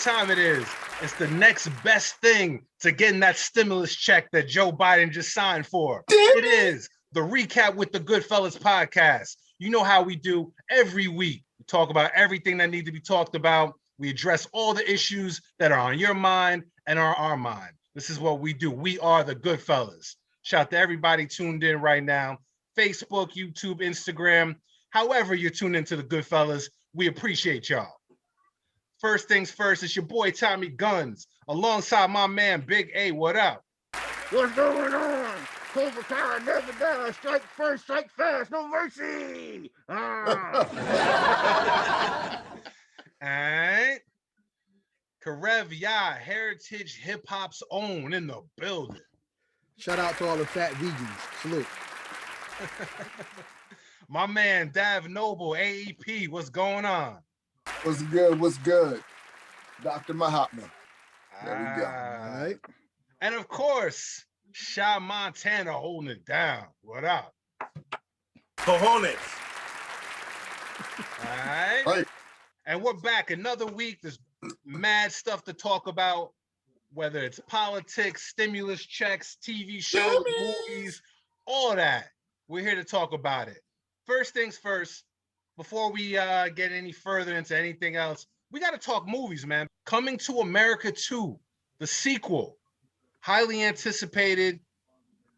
time it is. It's the next best thing to getting that stimulus check that Joe Biden just signed for. It is the Recap with the GoodFellaz podcast. You know how we do every week. We talk about everything that needs to be talked about. We address all the issues that are on your mind and are our mind. This is what we do. We are the GoodFellaz. Shout out to everybody tuned in right now. Facebook, YouTube, Instagram, however you're tuned into the GoodFellaz, we appreciate y'all. First things first, it's your boy Tommy Guns, alongside my man Big A. What up? What's going on? Cobra Kai never dies. Strike first, strike fast, no mercy. And Karev Ya, Heritage Hip Hop's own in the building. Shout out to all the fat vegans. Salute. My man Dav Noble, AEP, what's going on? What's good? What's good? Dr. Mahatma. There we go. All right. And of course, Sha Montana holding it down. What up? Cojones. All right. Right. And we're back another week. There's mad stuff to talk about, whether it's politics, stimulus checks, TV shows, movies, all that. We're here to talk about it. First things first, before we get any further into anything else, we got to talk movies, man. Coming to America 2, the sequel, highly anticipated.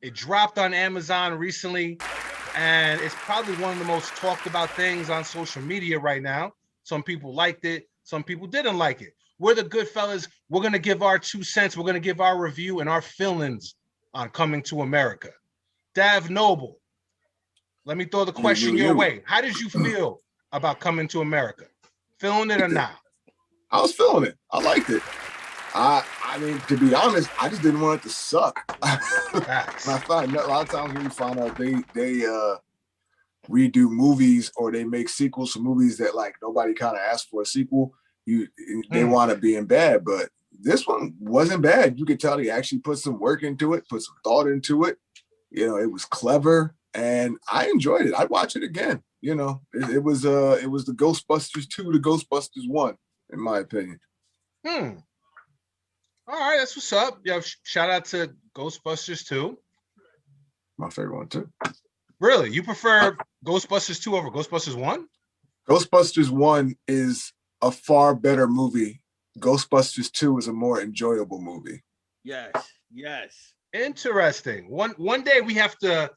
It dropped on Amazon recently, and it's probably one of the most talked about things on social media right now. Some people liked it. Some people didn't like it. We're the GoodFellaz. We're going to give our 2 cents. We're going to give our review and our feelings on Coming to America. Dav Noble, let me throw the question your way. How did you feel about Coming to America? Feeling it or not? I was feeling it. I liked it. I mean, to be honest, I just didn't want it to suck. I find a lot of times when you find out they redo movies or they make sequels to movies that like nobody kind of asked for a sequel, they want it being bad. But this one wasn't bad. You could tell they actually put some work into it, put some thought into it. You know, it was clever. And I enjoyed it. I'd watch it again. You know, it was the Ghostbusters 2 to Ghostbusters 1, in my opinion. All right, that's what's up. Yo, shout out to Ghostbusters 2. My favorite one too. Really? You prefer Ghostbusters 2 over Ghostbusters 1? Ghostbusters 1 is a far better movie. Ghostbusters 2 is a more enjoyable movie. Yes. Interesting. One day we have to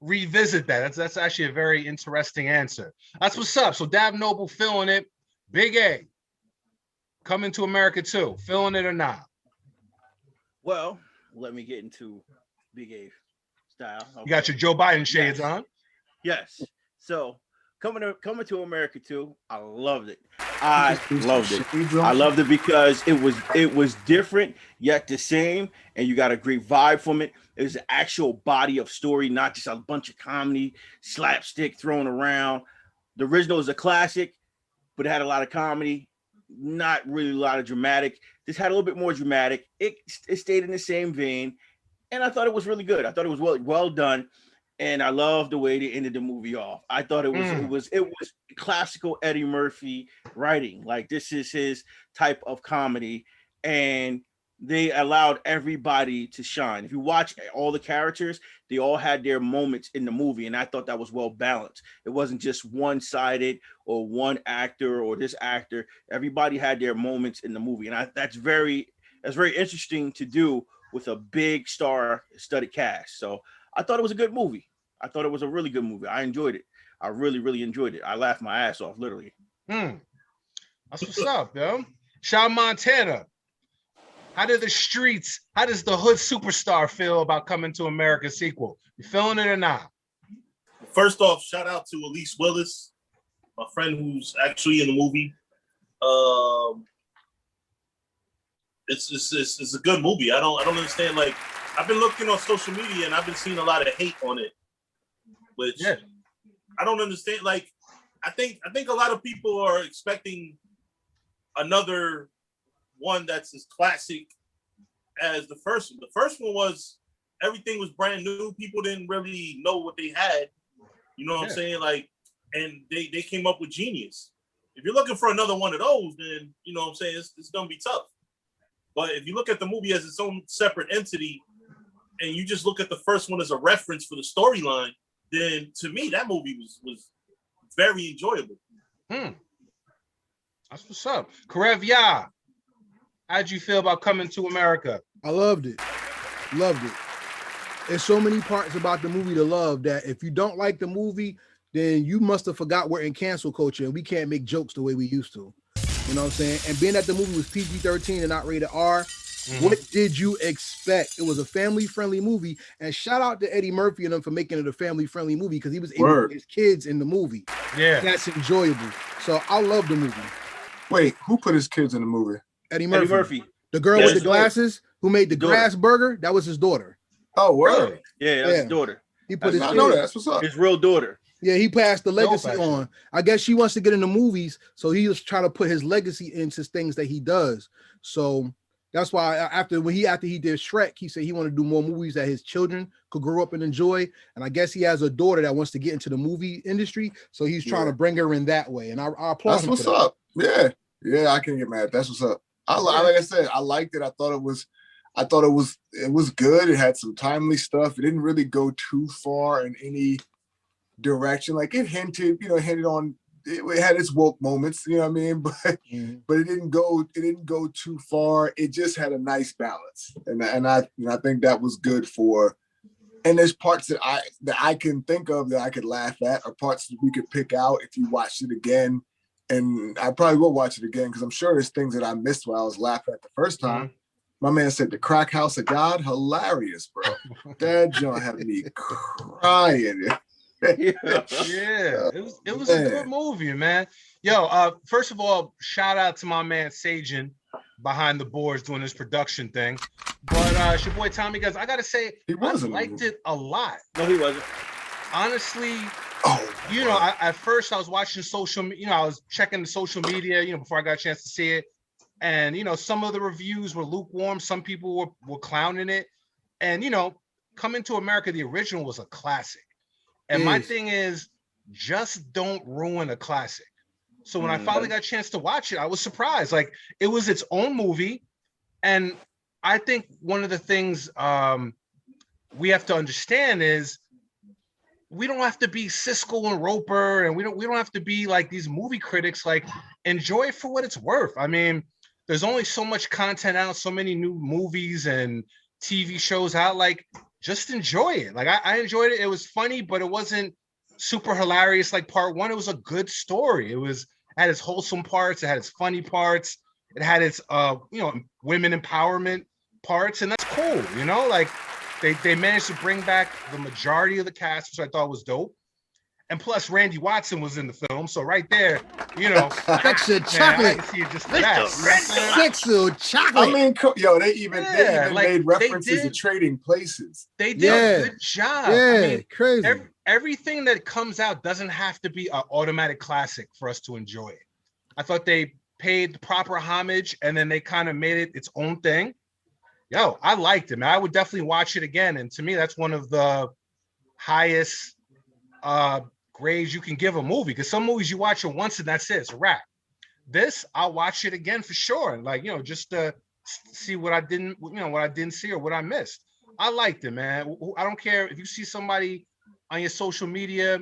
revisit that. That's actually a very interesting answer. That's what's up. So Dav Noble feeling it. Big A, Coming to America 2, feeling it or not? Well, let me get into Big A style. Okay. You got your Joe Biden shades on? Yes. So coming to America 2, I loved it. I loved it because it was different yet the same, and you got a great vibe from it. It was an actual body of story, not just a bunch of comedy, slapstick thrown around. The original is a classic, but it had a lot of comedy, not really a lot of dramatic. This had a little bit more dramatic. It stayed in the same vein, and I thought it was really good. I thought it was well done. And I love the way they ended the movie off. I thought it was classical Eddie Murphy writing. Like, this is his type of comedy, and they allowed everybody to shine. If you watch all the characters, they all had their moments in the movie, and I thought that was well balanced. It wasn't just one-sided or one actor or this actor. Everybody had their moments in the movie, and that's very interesting to do with a big star-studded cast. So I thought it was a good movie. I thought it was a really good movie. I enjoyed it. I really, really enjoyed it. I laughed my ass off, literally. That's what's up, yo. Sha Montana, how does the hood superstar feel about Coming to America sequel? You feeling it or not? First off, shout out to Elise Willis, my friend who's actually in the movie. It's a good movie. I don't understand. Like, I've been looking on social media and I've been seeing a lot of hate on it, which I don't understand. Like, I think a lot of people are expecting another one that's as classic as the first one. The first one was, everything was brand new. People didn't really know what they had. You know what I'm saying? Like, and they came up with genius. If you're looking for another one of those, then you know what I'm saying, it's gonna be tough. But if you look at the movie as its own separate entity, and you just look at the first one as a reference for the storyline, then to me that movie was very enjoyable. That's what's up. Karev Ya, how'd you feel about Coming to America? I loved it. Loved it. There's so many parts about the movie to love that if you don't like the movie, then you must have forgot we're in cancel culture and we can't make jokes the way we used to. You know what I'm saying? And being that the movie was PG-13 and not rated R, what did you expect? It was a family-friendly movie. And shout out to Eddie Murphy and them for making it a family-friendly movie because he was able to get his kids in the movie. Yeah. That's enjoyable. So I love the movie. Wait, who put his kids in the movie? Eddie Murphy. Eddie Murphy. The girl with the glasses who made the grass burger, that was his daughter. Oh, word. Yeah, that's his daughter. He put his I know that. That's what's up. His real daughter. Yeah, he passed the legacy on. I guess she wants to get into movies, so he was trying to put his legacy into things that he does. So that's why after he did Shrek, he said he wanted to do more movies that his children could grow up and enjoy. And I guess he has a daughter that wants to get into the movie industry, so he's trying to bring her in that way. And I applaud That's him what's for that. up. Yeah, I can get mad. That's what's up. Like I said, I liked it. I thought it was good. It had some timely stuff. It didn't really go too far in any direction. Like it hinted on it had its woke moments, you know what I mean? But it didn't go too far. It just had a nice balance. And I think that was good for, and there's parts that I can think of that I could laugh at, or parts that we could pick out if you watched it again. And I probably will watch it again because I'm sure there's things that I missed while I was laughing at the first time. My man said the crack house of God, hilarious, bro. That joint had me crying. It was a good movie, man. Yo, first of all, shout out to my man Sajin behind the boards doing this production thing. But it's your boy Tommy, guys. I gotta say, I liked it a lot. No, he wasn't. Honestly, at first I was watching I was checking the social media, before I got a chance to see it. And, some of the reviews were lukewarm. Some people were clowning it. And, Coming to America, the original was a classic. And my thing is, just don't ruin a classic. So when I finally got a chance to watch it, I was surprised. Like, it was its own movie. And I think one of the things we have to understand is we don't have to be Siskel and Roper, and we don't have to be like these movie critics. Like, enjoy it for what it's worth. I mean, there's only so much content out, so many new movies and TV shows out. Like, just enjoy it. Like, I enjoyed it. It was funny, but it wasn't super hilarious like part one. It was a good story. It had its wholesome parts. It had its funny parts. It had its women empowerment parts, and that's cool. Like they managed to bring back the majority of the cast, which I thought was dope. And plus, Randy Watson was in the film, so right there, Sexy chocolate. I see it just for that. Sexy chocolate. I mean, they even made references to trading places. They did a good job. Yeah, I mean, crazy. Everything that comes out doesn't have to be an automatic classic for us to enjoy it. I thought they paid the proper homage, and then they kind of made it its own thing. Yo, I liked it, man. I would definitely watch it again. And to me, that's one of the highest grades you can give a movie, because some movies you watch it once and that's it, it's a wrap. This, I'll watch it again for sure, like just to see what I didn't see or what I missed. I liked it, man. I don't care if you see somebody on your social media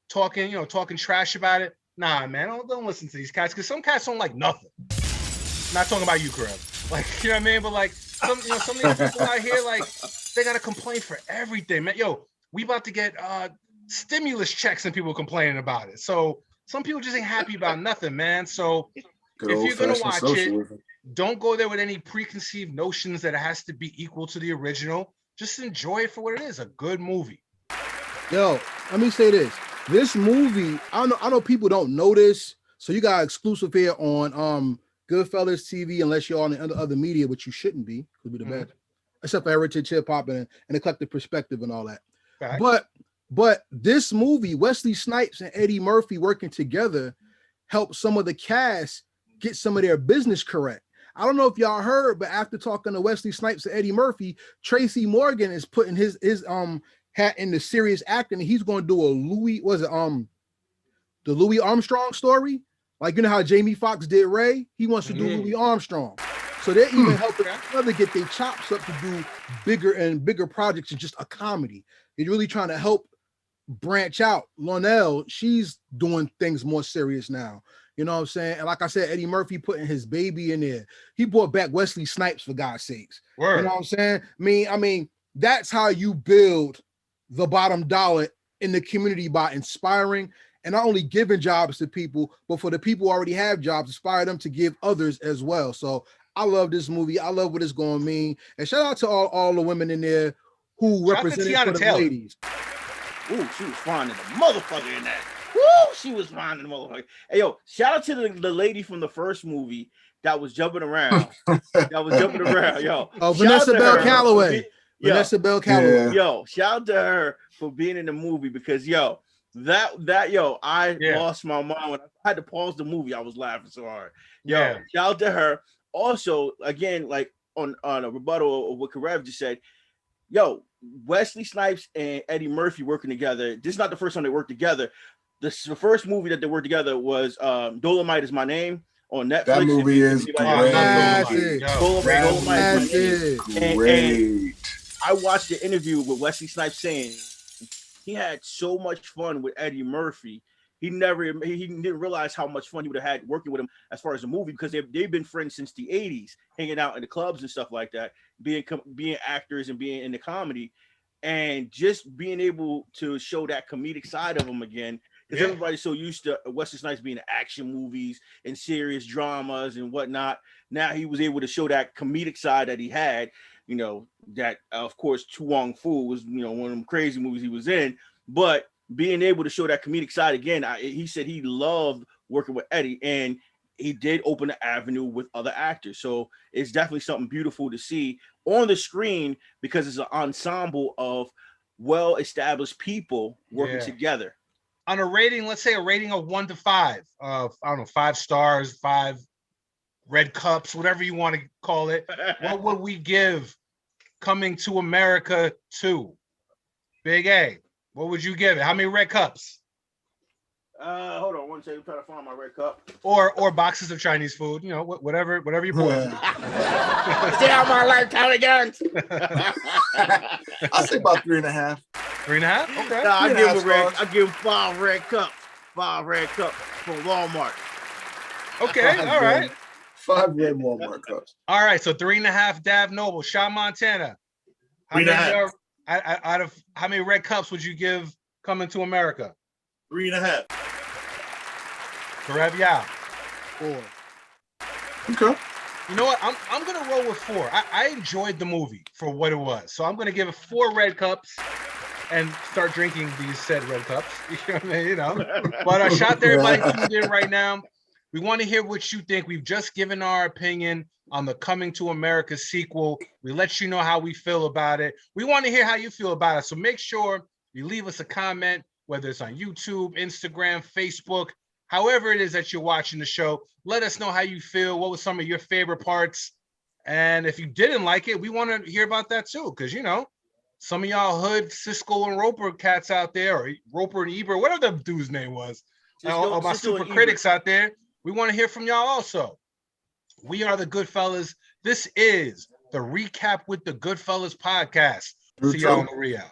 talking trash about it. Nah, man, don't listen to these cats, because some cats don't like nothing. I'm not talking about you, Karev. Like, you know what I mean? But like some of these people out here, like, they gotta complain for everything, man. Yo, we about to get stimulus checks and people complaining about it. So some people just ain't happy about nothing, man. So if you're gonna watch it, don't go there with any preconceived notions that it has to be equal to the original. Just enjoy it for what it is, a good movie. Yo, let me say this. This movie, I know people don't know this, so you got exclusive here on GoodFellaz TV, unless you're on the other media, which you shouldn't be, could be the best, except for Heritage Hip Hop and Eclectic Perspective and all that. Fact. But this movie, Wesley Snipes and Eddie Murphy working together, helped some of the cast get some of their business correct. I don't know if y'all heard, but after talking to Wesley Snipes and Eddie Murphy, Tracy Morgan is putting his hat in the serious acting, and he's going to do the Louis Armstrong story. Like, you know how Jamie Foxx did Ray? He wants to do Louis Armstrong. So they're even helping each other get their chops up to do bigger and bigger projects than just a comedy. They're really trying to help branch out. Lonell, she's doing things more serious now. You know what I'm saying? And like I said, Eddie Murphy putting his baby in there. He brought back Wesley Snipes, for God's sakes. Word. You know what I'm saying? I mean, that's how you build the bottom dollar in the community, by inspiring and not only giving jobs to people, but for the people who already have jobs, inspire them to give others as well. So I love this movie. I love what it's going to mean. And shout out to all the women in there who represented for the ladies. Ooh, she was fine in the motherfucker in that. Woo, she was fine in the motherfucker. Hey, yo, shout out to the lady from the first movie that was jumping around. Yo. Vanessa Bell Calloway. Vanessa Bell Calloway. Yo, shout out to her for being in the movie, because I lost my mind when I had to pause the movie. I was laughing so hard. Shout out to her. Also, again, like on a rebuttal of what Karev just said, yo, Wesley Snipes and Eddie Murphy working together. This is not the first time they worked together. The first movie that they worked together was Dolomite Is My Name on Netflix. That movie is great. Dolomite is great. I watched the interview with Wesley Snipes saying he had so much fun with Eddie Murphy. He didn't realize how much fun he would have had working with him as far as the movie, because they've been friends since the 80s, hanging out in the clubs and stuff like that, being actors and being in the comedy, and just being able to show that comedic side of him again, because everybody's so used to Wesley Snipes being in action movies and serious dramas and whatnot. Now he was able to show that comedic side that he had, you know, that of course Tu Wong Fu was, you know, one of them crazy movies he was in, but being able to show that comedic side again, he said he loved working with Eddie, and he did open the avenue with other actors. So it's definitely something beautiful to see on the screen, because it's an ensemble of well-established people working together. On a rating, let's say a rating of 1 to 5, I don't know, 5 stars, 5 red cups, whatever you want to call it. What would we give Coming to America 2? Big A. What would you give it? How many red cups? Hold on one second. I'm trying to find my red cup. Or boxes of Chinese food. You know, whatever you put. Stay out my lifetime again. I'll say about 3.5. 3.5? Okay. Nah, I give him 5 red cups. 5 red cups from Walmart. Okay. All right. 5 red Walmart cups. All right. So 3.5 Dav Noble. Sean Montana. 3.5. Out of how many red cups would you give Coming to America? 3.5. Karev Yao. 4. Okay. You know what? I'm gonna roll with 4. I enjoyed the movie for what it was, so I'm gonna give it 4 red cups and start drinking these said red cups. You know what I mean? You know. But shout out to everybody tuned in right now. We want to hear what you think. We've just given our opinion on the Coming to America sequel. We let you know how we feel about it. We want to hear how you feel about it. So make sure you leave us a comment, whether it's on YouTube, Instagram, Facebook, however it is that you're watching the show. Let us know how you feel. What was some of your favorite parts? And if you didn't like it, we want to hear about that too. Because, you know, some of y'all hood Siskel and Roper cats out there, or Roper and Ebert, whatever the dude's name was, all my super critics out there, we want to hear from y'all also. We are the GoodFellaz. This is the Recap with the GoodFellaz podcast. See y'all on the Real.